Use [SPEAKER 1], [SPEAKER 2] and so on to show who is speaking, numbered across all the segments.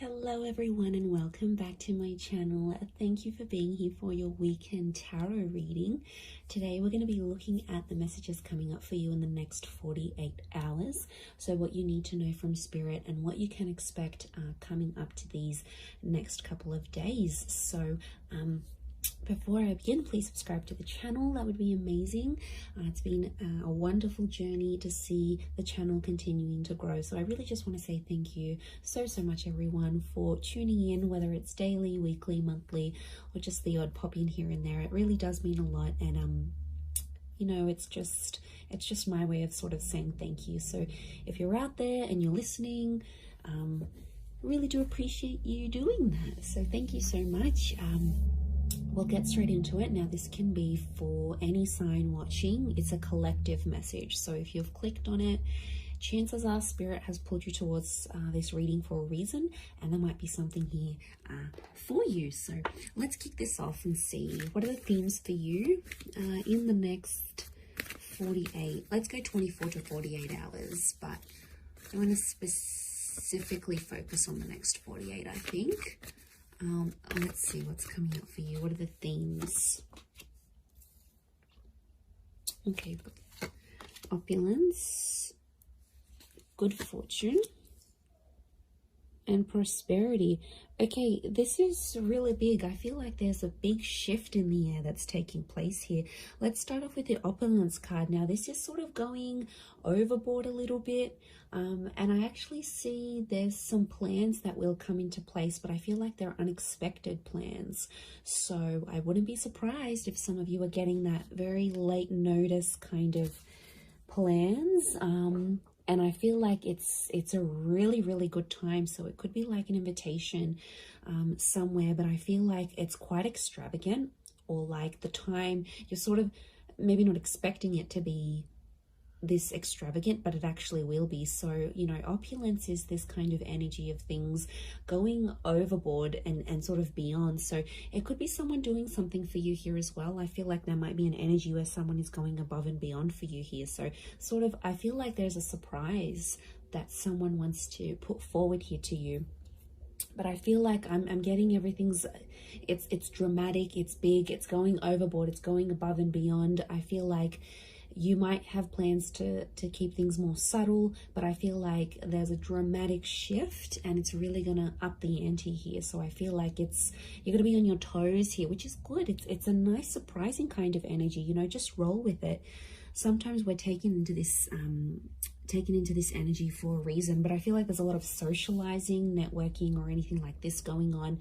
[SPEAKER 1] Hello everyone and welcome back to my channel. Thank you for being here for your weekend tarot reading. Today we're going to be looking at the messages coming up for you in the next 48 hours. So what you need to know from Spirit and what you can expect coming up to these next couple of days. So before I begin, please subscribe to the channel. That would be amazing. It's been a wonderful journey to see the channel continuing to grow. So I really just want to say thank you so much, everyone, for tuning in, whether it's daily, weekly, monthly, or just the odd pop in here and there. It really does mean a lot. And you know, it's just my way of sort of saying thank you. So if you're out there and you're listening, really do appreciate you doing that. So thank you so much. We'll get straight into it. Now, this can be for any sign watching. It's a collective message. So if you've clicked on it, chances are Spirit has pulled you towards this reading for a reason, and there might be something here for you. So let's kick this off and see what are the themes for you in the next 48. Let's go 24 to 48 hours, but I want to specifically focus on the next 48, I think. Let's see what's coming up for you. What are the themes? Okay, opulence, good fortune, and prosperity. Okay, this is really big. I feel like there's a big shift in the air that's taking place here. Let's start off with the opulence card. Now, this is sort of going overboard a little bit. And I actually see there's some plans that will come into place, but I feel like they're unexpected plans. So I wouldn't be surprised if some of you are getting that very late notice kind of plans. And I feel like it's a really good time. So it could be like an invitation somewhere, but I feel like it's quite extravagant, or like the time you're sort of maybe not expecting it to be this extravagant, but it actually will be. So, you know, opulence is this kind of energy of things going overboard and sort of beyond. So it could be someone doing something for you here as well. I feel like there might be an energy where someone is going above and beyond for you here. So sort of, I feel like there's a surprise that someone wants to put forward here to you. But I feel like I'm getting everything's, it's dramatic, it's big, it's going overboard, it's going above and beyond. I feel like you might have plans to keep things more subtle, but I feel like there's a dramatic shift and it's really going to up the ante here. So I feel like you're going to be on your toes here, which is good. It's a nice, surprising kind of energy, you know, just roll with it. Sometimes we're taken into this energy for a reason, but I feel like there's a lot of socializing, networking, or anything like this going on.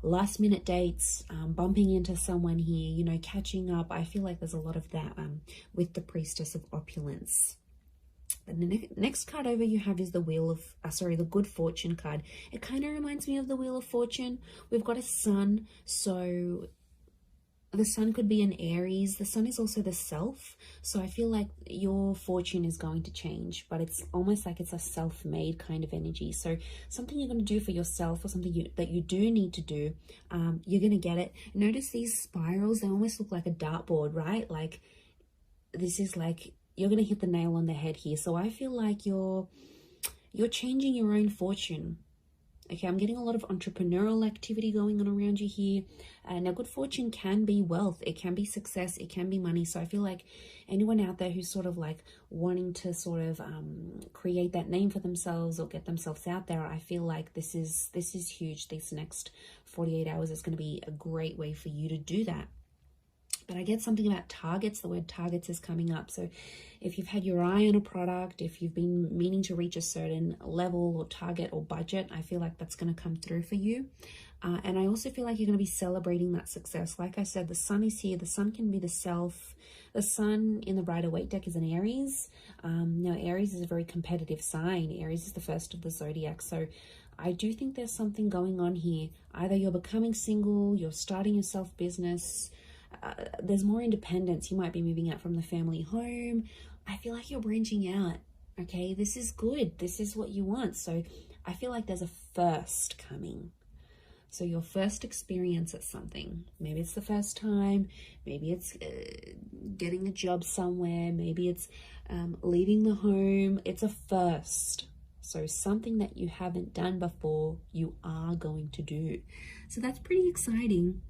[SPEAKER 1] Last minute dates, bumping into someone here, you know, catching up. I feel like there's a lot of that with the Priestess of Opulence. And the next card over you have is the Wheel of, the Good Fortune card. It kind of reminds me of the Wheel of Fortune. We've got a sun, so the sun could be an Aries. The sun is also the self. So I feel like your fortune is going to change, but it's almost like it's a self-made kind of energy. So something you're going to do for yourself, or something that you do need to do, you're going to get it. Notice these spirals, they almost look like a dartboard, right? Like this is like, you're going to hit the nail on the head here. So I feel like you're changing your own fortune. Okay, I'm getting a lot of entrepreneurial activity going on around you here. Now, good fortune can be wealth. It can be success. It can be money. So I feel like anyone out there who's sort of like wanting to sort of create that name for themselves or get themselves out there, I feel like this is huge. These next 48 hours is going to be a great way for you to do that. But I get something about targets. The word targets is coming up. So if you've had your eye on a product, if you've been meaning to reach a certain level or target or budget, I feel like that's going to come through for you. And I also feel like you're going to be celebrating that success. Like I said, the sun is here. The sun can be the self. The sun in the Rider-Waite deck is an Aries. Now, Aries is a very competitive sign. Aries is the first of the zodiac. So I do think there's something going on here. Either you're becoming single, you're starting your self-business, there's more independence. You might be moving out from the family home. I feel like you're branching out. Okay, this is good. This is what you want. So I feel like there's a first coming. So your first experience at something. Maybe it's the first time. Maybe it's getting a job somewhere. Maybe it's leaving the home. It's a first. So something that you haven't done before, you are going to do. So that's pretty exciting.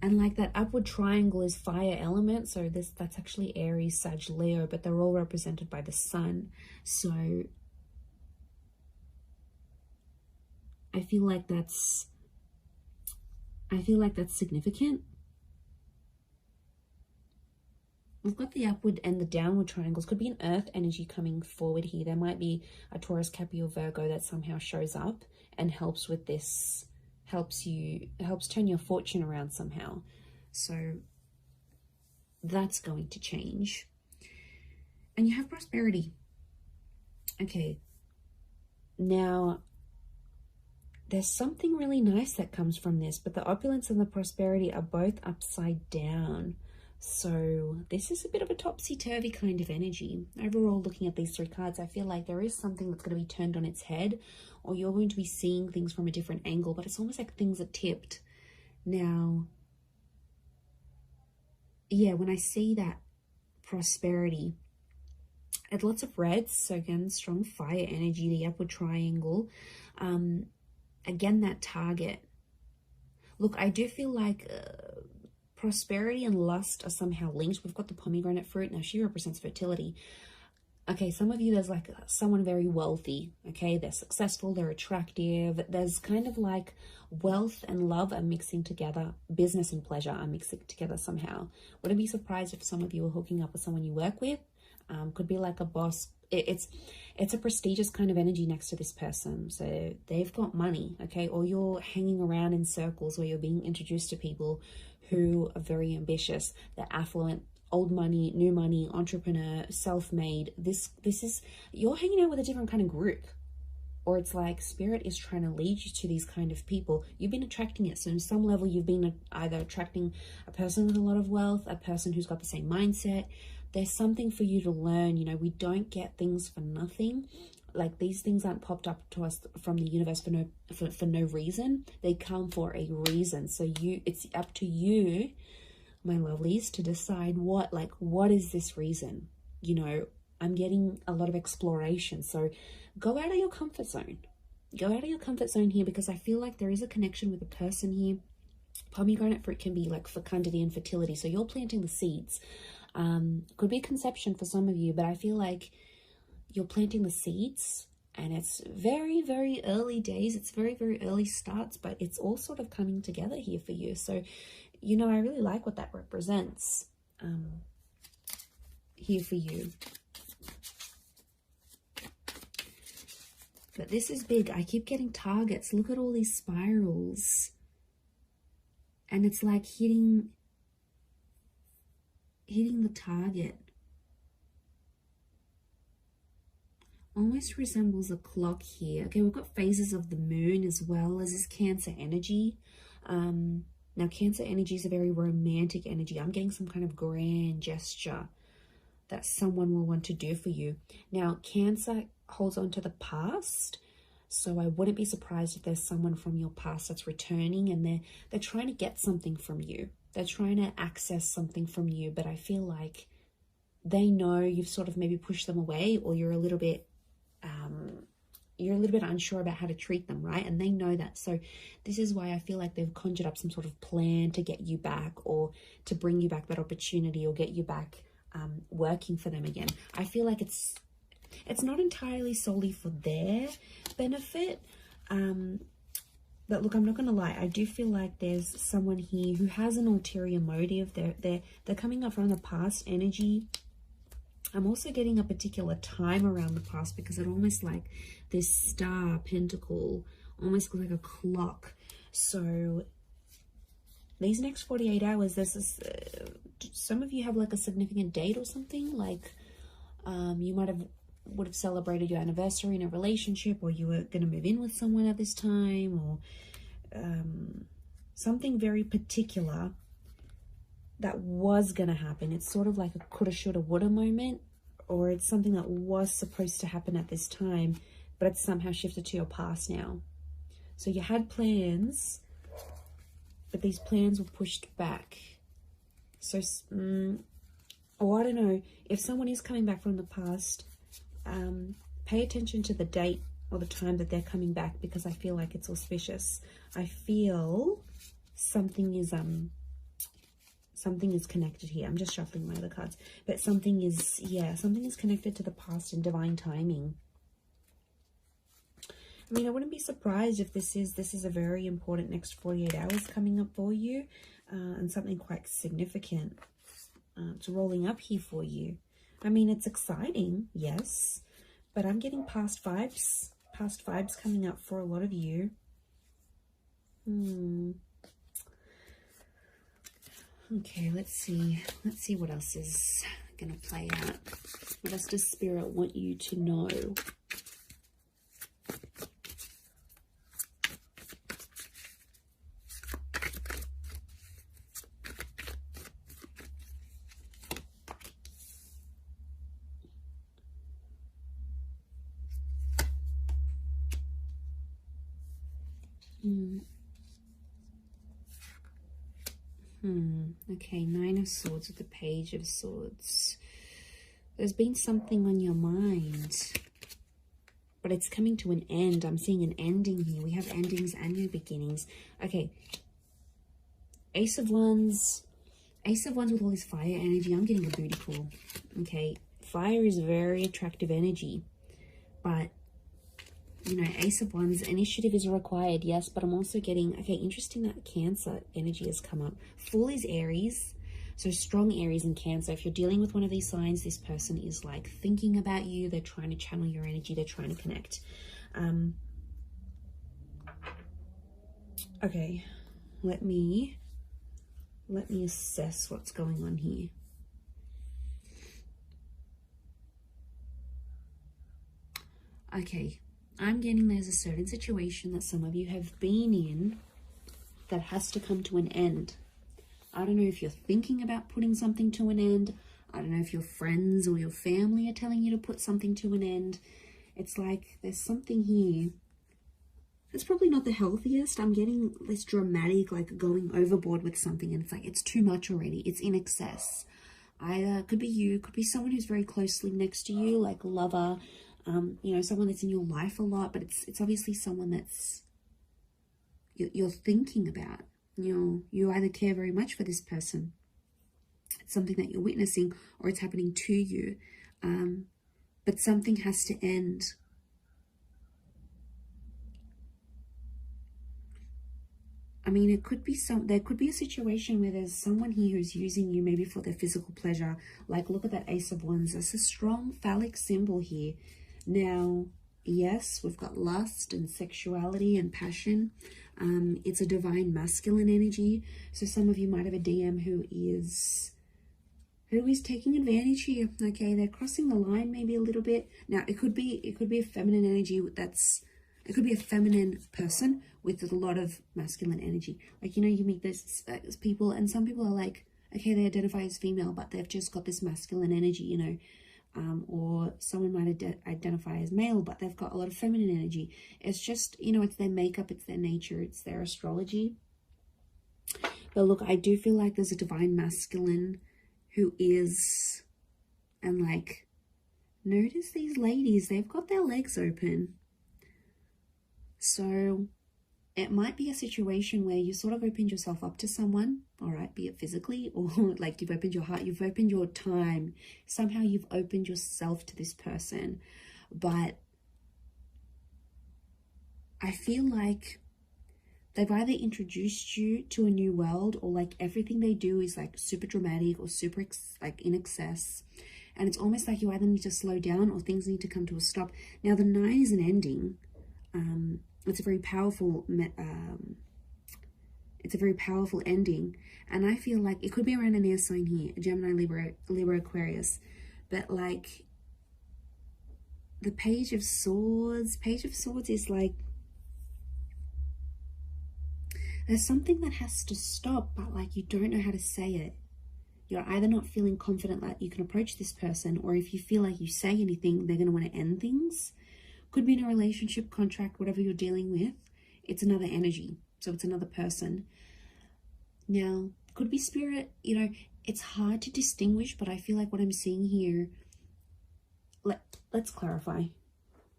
[SPEAKER 1] And like that upward triangle is fire element. So that's actually Aries, Sag, Leo, but they're all represented by the sun. So I feel like that's significant. We've got the upward and the downward triangles. Could be an earth energy coming forward here. There might be a Taurus, Capricorn, Virgo that somehow shows up and helps with this, helps turn your fortune around somehow. So that's going to change. And you have prosperity. Okay. Now, there's something really nice that comes from this, but the opulence and the prosperity are both upside down. So this is a bit of a topsy-turvy kind of energy. Overall, looking at these three cards, I feel like there is something that's going to be turned on its head, or you're going to be seeing things from a different angle, but it's almost like things are tipped. Now, yeah, when I see that prosperity, it's lots of reds. So again, strong fire energy, the upward triangle. Again, that target. Look, I do feel like prosperity and lust are somehow linked. We've got the pomegranate fruit. Now, she represents fertility. Okay, some of you, there's like someone very wealthy. Okay, they're successful, they're attractive. There's kind of like wealth and love are mixing together. Business and pleasure are mixing together somehow. Wouldn't be surprised if some of you are hooking up with someone you work with. Could be like a boss. It's a prestigious kind of energy next to this person. So they've got money, okay? Or you're hanging around in circles where you're being introduced to people who are very ambitious. They're affluent, old money, new money, entrepreneur, self-made. This is, you're hanging out with a different kind of group. Or it's like spirit is trying to lead you to these kind of people. You've been attracting it. So on some level, you've been either attracting a person with a lot of wealth, a person who's got the same mindset. There's something for you to learn. You know, we don't get things for nothing. Like, these things aren't popped up to us from the universe for no reason. They come for a reason. So it's up to you, my lovelies, to decide what is this reason? You know, I'm getting a lot of exploration. So go out of your comfort zone. Go out of your comfort zone here, because I feel like there is a connection with a person here. Pomegranate fruit can be like fecundity and fertility. So you're planting the seeds. Could be conception for some of you, but I feel like you're planting the seeds, and it's very, very early days. It's very, very early starts, but it's all sort of coming together here for you. So, you know, I really like what that represents here for you. But this is big. I keep getting targets. Look at all these spirals. And it's like hitting the target. Almost resembles a clock here. Okay, we've got phases of the moon as well as this Cancer energy. Now, Cancer energy is a very romantic energy. I'm getting some kind of grand gesture that someone will want to do for you. Now, Cancer holds on to the past. So I wouldn't be surprised if there's someone from your past that's returning, and they're trying to get something from you. They're trying to access something from you, but I feel like they know you've sort of maybe pushed them away, or you're a little bit unsure about how to treat them, right? And they know that. So this is why I feel like they've conjured up some sort of plan to get you back, or to bring you back that opportunity, or get you back working for them again. I feel like it's not entirely solely for their benefit. But look, I'm not going to lie. I do feel like there's someone here who has an ulterior motive. They're coming up from the past energy. I'm also getting a particular time around the past, because it almost like this star pentacle almost looks like a clock. So these next 48 hours, there's this, some of you have like a significant date or something. Like you would have celebrated your anniversary in a relationship, or you were going to move in with someone at this time, or something very particular that was going to happen. It's sort of like a coulda, shoulda, woulda moment, or it's something that was supposed to happen at this time, but it's somehow shifted to your past now. So you had plans, but these plans were pushed back. So, or I don't know, if someone is coming back from the past, Pay attention to the date or the time that they're coming back, because I feel like it's auspicious. I feel something is connected here. I'm just shuffling my other cards, but something is, yeah, something is connected to the past and divine timing. I mean, I wouldn't be surprised if this is a very important next 48 hours coming up for you, and something quite significant it's rolling up here for you. I mean, it's exciting, yes, but I'm getting past vibes coming up for a lot of you. Okay, let's see what else is gonna play out. What else does Spirit want you to know? Okay, Nine of Swords with the Page of Swords. There's been something on your mind, but it's coming to an end. I'm seeing an ending here. We have endings and new beginnings. Okay, Ace of Wands with all this fire energy. I'm getting a booty call. Okay, fire is very attractive energy, but you know, Ace of Wands, initiative is required, yes, but I'm also getting, okay, interesting that Cancer energy has come up. Fool is Aries, so strong Aries and Cancer. If you're dealing with one of these signs, this person is like thinking about you. They're trying to channel your energy. They're trying to connect. Okay, let me assess what's going on here. Okay, I'm getting there's a certain situation that some of you have been in that has to come to an end. I don't know if you're thinking about putting something to an end. I don't know if your friends or your family are telling you to put something to an end. It's like there's something here. It's probably not the healthiest. I'm getting this dramatic, like going overboard with something, and it's like it's too much already. It's in excess. Either could be you, could be someone who's very closely next to you, like a lover, you know, someone that's in your life a lot, but it's obviously someone that's you're thinking about. You either care very much for this person, it's something that you're witnessing, or it's happening to you, but something has to end. I mean, it could be there could be a situation where there's someone here who's using you maybe for their physical pleasure. Like, look at that Ace of Wands. That's a strong phallic symbol here. Now, yes, we've got lust and sexuality and passion. It's a divine masculine energy. So some of you might have a DM who is taking advantage here. Okay, they're crossing the line maybe a little bit. Now, it could be a feminine energy it could be a feminine person with a lot of masculine energy. Like, you know, you meet those people, and some people are like, okay, they identify as female, but they've just got this masculine energy, you know. Or someone might identify as male, but they've got a lot of feminine energy. It's just, you know, it's their makeup, it's their nature, it's their astrology. But look, I do feel like there's a divine masculine who is, and like, notice these ladies, they've got their legs open. So it might be a situation where you sort of opened yourself up to someone, all right, be it physically or like you've opened your heart, you've opened your time. Somehow you've opened yourself to this person. But I feel like they've either introduced you to a new world, or like everything they do is like super dramatic or super like in excess. And it's almost like you either need to slow down or things need to come to a stop. Now, the 9 is an ending. It's a very powerful ending, and I feel like it could be around an air sign here, Gemini, Libra, Aquarius, but like the Page of Swords is like there's something that has to stop, but like you don't know how to say it. You're either not feeling confident that you can approach this person, or if you feel like you say anything, they're going to want to end things. Could be in a relationship, contract, whatever you're dealing with. It's another energy. So it's another person. Now, could be spirit. You know, it's hard to distinguish, but I feel like what I'm seeing here, let's clarify,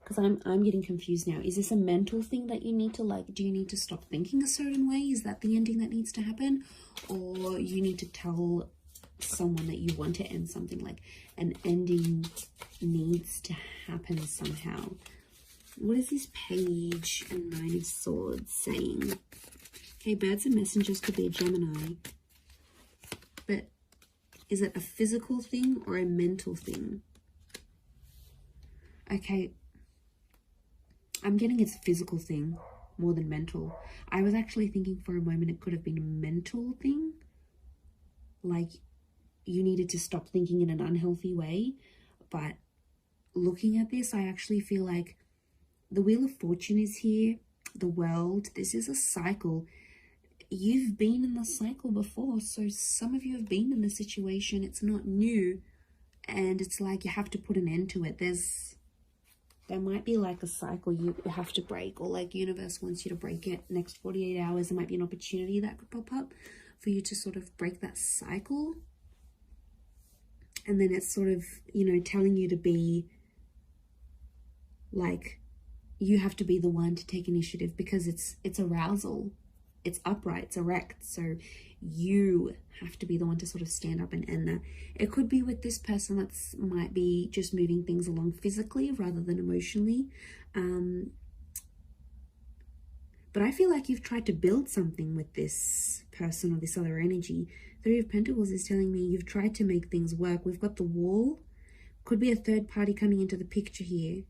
[SPEAKER 1] because I'm getting confused now. Is this a mental thing that you need to, like, do you need to stop thinking a certain way? Is that the ending that needs to happen? Or you need to tell someone that you want to end something, like an ending needs to happen somehow? What is this Page and Nine of Swords saying? Okay, birds and messengers could be a Gemini. But is it a physical thing or a mental thing? Okay, I'm getting it's a physical thing more than mental. I was actually thinking for a moment it could have been a mental thing. Like you needed to stop thinking in an unhealthy way. But looking at this, I actually feel like the Wheel of Fortune is here. The World. This is a cycle. You've been in the cycle before. So some of you have been in the situation. It's not new. And it's like you have to put an end to it. There might be like a cycle you have to break, or like universe wants you to break it. Next 48 hours, there might be an opportunity that could pop up for you to sort of break that cycle. And then it's sort of, you know, telling you to be like, you have to be the one to take initiative, because it's arousal, it's upright, it's erect. So you have to be the one to sort of stand up and end that. It could be with this person that's might be just moving things along physically rather than emotionally. But I feel like you've tried to build something with this person or this other energy. Three of Pentacles is telling me you've tried to make things work. We've got the Wall. Could be a third party coming into the picture here.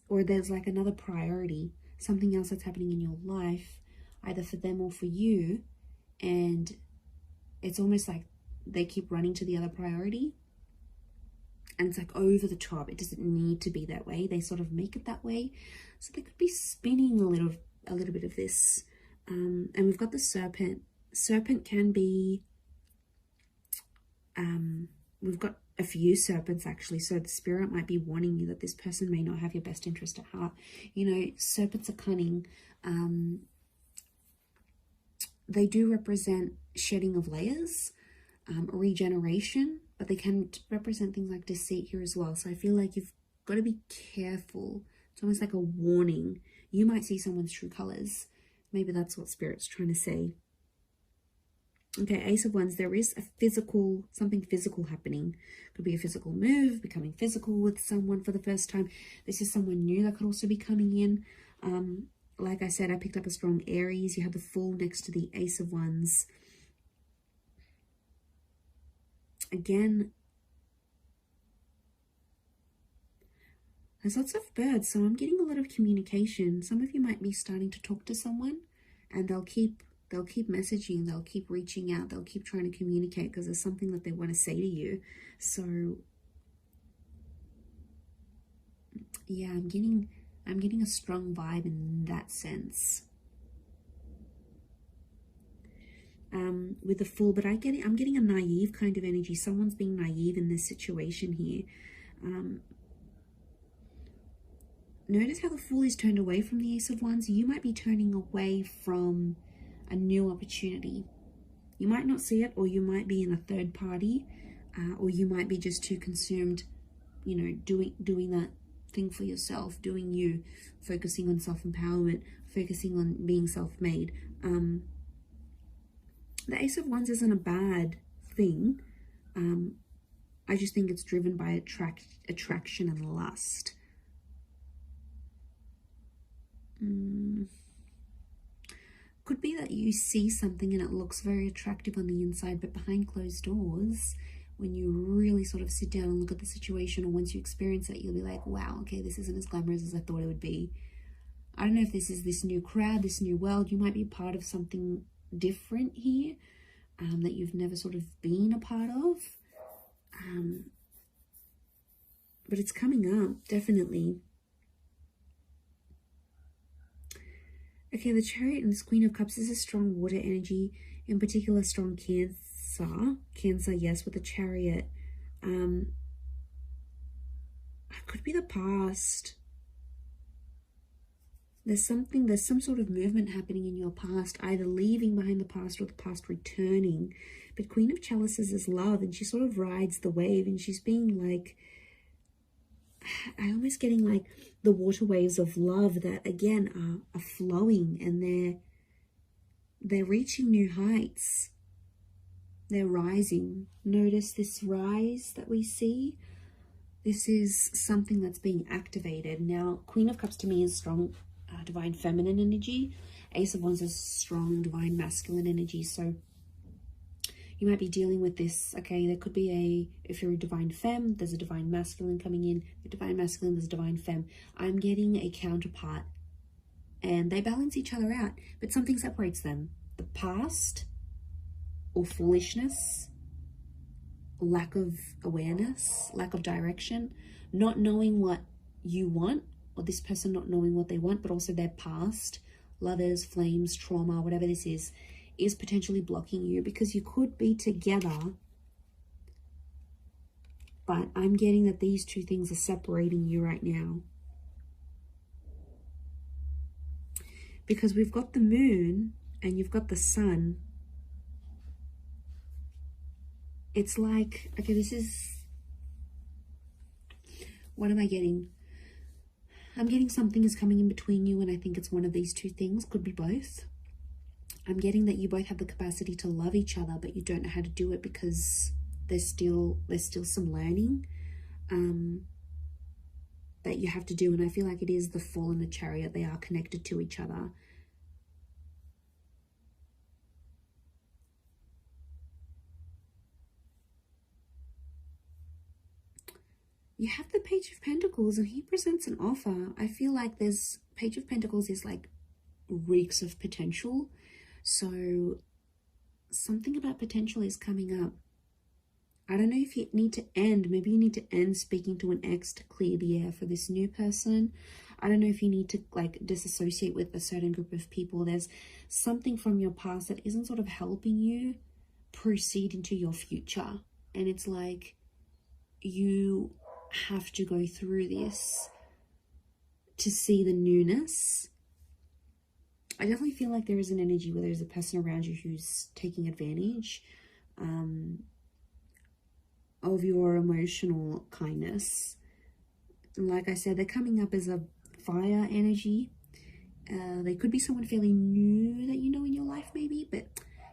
[SPEAKER 1] Or there's like another priority, something else that's happening in your life, either for them or for you. And it's almost like they keep running to the other priority. And it's like over the top. It doesn't need to be that way. They sort of make it that way. So they could be spinning a little bit of this. And we've got the Serpent. Serpent can be, we've got a few serpents actually, so the spirit might be warning you that this person may not have your best interest at heart. You know, serpents are cunning. They do represent shedding of layers, regeneration, but they can represent things like deceit here as well. So I feel like you've got to be careful. It's almost like a warning. You might see someone's true colors. Maybe that's what spirit's trying to say. Okay, Ace of Wands, there is a physical, something physical happening. Could be a physical move, becoming physical with someone for the first time. This is someone new that could also be coming in. Like I said, I picked up a strong Aries. You have the Fool next to the Ace of Wands. Again, there's lots of birds, so I'm getting a lot of communication. Some of you might be starting to talk to someone, and they'll keep messaging, they'll keep reaching out, they'll keep trying to communicate because there's something that they want to say to you. So yeah, I'm getting a strong vibe in that sense. With the Fool, but I'm getting a naive kind of energy. Someone's being naive in this situation here. Notice how the Fool is turned away from the Ace of Wands. You might be turning away from a new opportunity. You might not see it, or you might be in a third party, or you might be just too consumed, you know, doing that thing for yourself, doing you, focusing on self-empowerment, focusing on being self-made. The Ace of Wands isn't a bad thing. I just think it's driven by attraction and lust. Could be that you see something and it looks very attractive on the inside, but behind closed doors, when you really sort of sit down and look at the situation, or once you experience it, you'll be like, wow, okay, this isn't as glamorous as I thought it would be. I don't know if this is this new crowd, this new world. You might be part of something different here, that you've never sort of been a part of. But it's coming up, definitely. Okay, the Chariot and this Queen of Cups is a strong water energy, in particular strong Cancer. Cancer, yes, with the Chariot. It could be the past. There's some sort of movement happening in your past, either leaving behind the past or the past returning. But Queen of Chalices is love, and she sort of rides the wave, and she's being like, I'm almost getting like the water waves of love that again are flowing, and they're reaching new heights. They're rising. Notice this rise that we see. This is something that's being activated. Now, Queen of Cups to me is strong divine feminine energy. Ace of Wands is strong divine masculine energy. So you might be dealing with this. Okay, there could be if you're a divine femme, there's a divine masculine coming in. The divine masculine, there's a divine femme. I'm getting a counterpart, and they balance each other out, but something separates them. The past, or foolishness, lack of awareness, lack of direction, not knowing what you want, or this person not knowing what they want, but also their past, lovers, flames, trauma, whatever this is potentially blocking you, because you could be together, but I'm getting that these two things are separating you right now. Because we've got the moon and you've got the sun. It's like, okay, this is, what am I getting? I'm getting something is coming in between you, and I think it's one of these two things, could be both. I'm getting that you both have the capacity to love each other, but you don't know how to do it because there's still some learning that you have to do. And I feel like it is the Fool and the Chariot. They are connected to each other. You have the Page of Pentacles, and he presents an offer. I feel like there's Page of Pentacles is like reeks of potential. So something about potential is coming up. I don't know if you need to end. Maybe you need to end speaking to an ex to clear the air for this new person. I don't know if you need to like disassociate with a certain group of people. There's something from your past that isn't sort of helping you proceed into your future. And it's like you have to go through this to see the newness. I definitely feel like there is an energy where there's a person around you who's taking advantage of your emotional kindness. And like I said, they're coming up as a fire energy. They could be someone fairly new that you know in your life maybe, but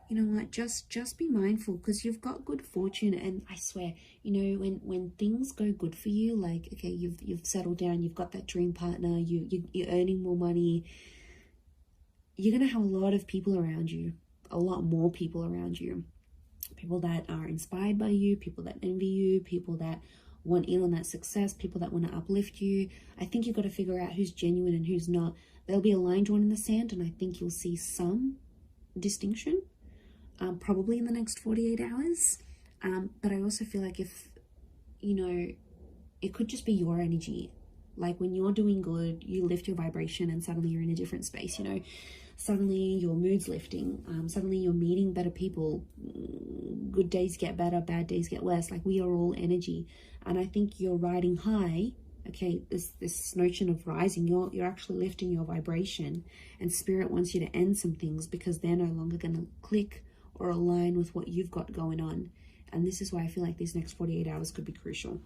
[SPEAKER 1] you know what, just be mindful, because you've got good fortune. And I swear, you know, when things go good for you, like okay, you've settled down, you've got that dream partner, you're earning more money, you're gonna have a lot of people around you, a lot more people around you, people that are inspired by you, people that envy you, people that want in on that success, people that want to uplift you. I think you've got to figure out who's genuine and who's not. There'll be a line drawn in the sand, and I think you'll see some distinction probably in the next 48 hours. But I also feel like if, you know, it could just be your energy. Like when you're doing good, you lift your vibration and suddenly you're in a different space, you know. Suddenly your mood's lifting. Suddenly you're meeting better people. Good days get better, bad days get worse. Like we are all energy. And I think you're riding high. Okay, this notion of rising, you're actually lifting your vibration. And Spirit wants you to end some things because they're no longer going to click or align with what you've got going on. And this is why I feel like these next 48 hours could be crucial.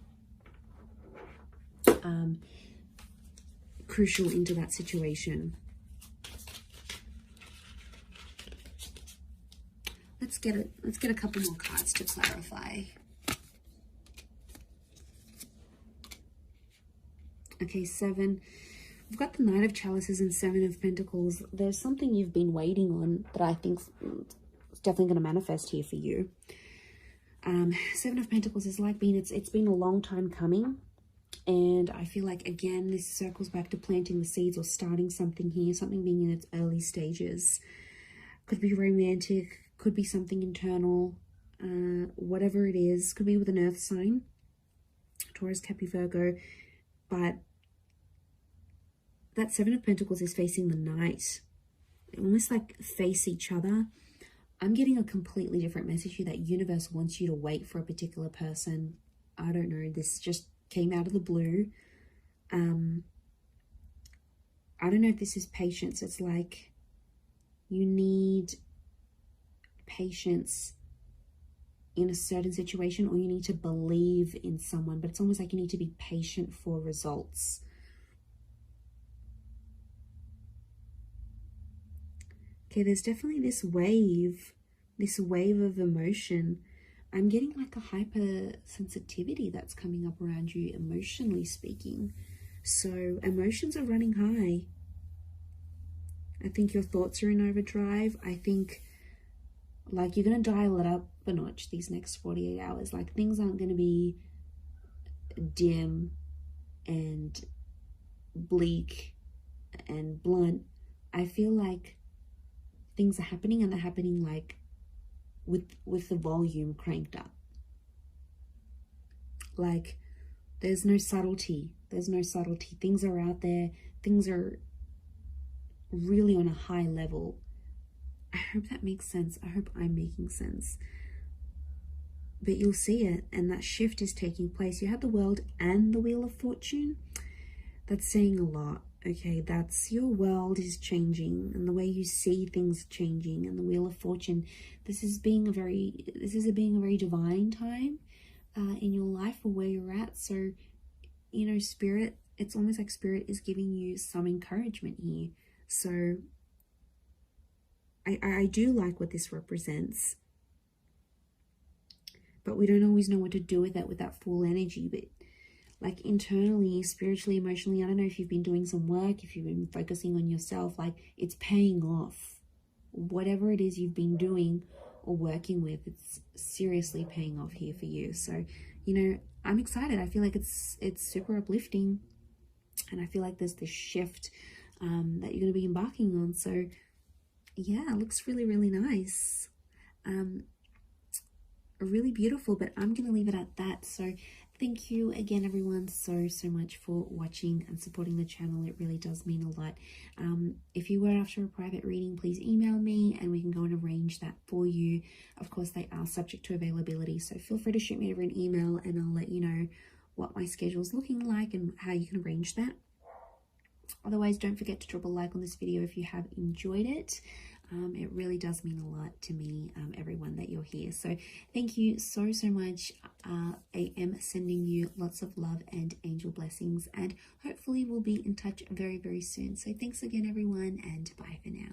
[SPEAKER 1] Crucial into that situation. Let's get a couple more cards to clarify. Okay, 7. We've got the Knight of Chalices and 7 of Pentacles. There's something you've been waiting on that I think is definitely going to manifest here for you. 7 of Pentacles is like it's been a long time coming. And I feel like, again, this circles back to planting the seeds or starting something here, something being in its early stages. Could be romantic, could be something internal, whatever it is. Could be with an earth sign, Taurus, Capricorn, Virgo. But that 7 of Pentacles is facing the Knight. Almost like face each other. I'm getting a completely different message here, that universe wants you to wait for a particular person. I don't know, this just came out of the blue. I I don't know if this is patience. It's like you need patience in a certain situation, or you need to believe in someone, but it's almost like you need to be patient for results. Okay, there's definitely this wave of emotion. I'm getting like a hypersensitivity that's coming up around you, emotionally speaking. So emotions are running high. I think your thoughts are in overdrive. I think like you're going to dial it up a notch these next 48 hours. Like things aren't going to be dim and bleak and blunt. I feel like things are happening, and they're happening like with the volume cranked up. Like there's no subtlety. Things are out there. Things are really on a high level. I hope that makes sense. I hope I'm making sense. But you'll see it, and that shift is taking place. You have the World and the Wheel of Fortune. That's saying a lot. Okay, that's your world is changing, and the way you see things changing, and the Wheel of Fortune. This is being a very divine time in your life, or where you're at. So, you know, Spirit, it's almost like Spirit is giving you some encouragement here. So I do like what this represents, but we don't always know what to do with that full energy. But like internally, spiritually, emotionally, I don't know if you've been doing some work, if you've been focusing on yourself, like it's paying off. Whatever it is you've been doing or working with, it's seriously paying off here for you. So, you know, I'm excited. I feel like it's super uplifting, and I feel like there's this shift that you're going to be embarking on. So yeah, it looks really, really nice. Really beautiful, but I'm going to leave it at that. So thank you again, everyone, so much for watching and supporting the channel. It really does mean a lot. If you were after a private reading, please email me and we can go and arrange that for you. Of course, they are subject to availability, so feel free to shoot me over an email and I'll let you know what my schedule is looking like and how you can arrange that. Otherwise, don't forget to drop a like on this video if you have enjoyed it. It really does mean a lot to me, everyone, that you're here. So thank you so much. I am sending you lots of love and angel blessings, and hopefully we'll be in touch very, very soon. So thanks again, everyone, and bye for now.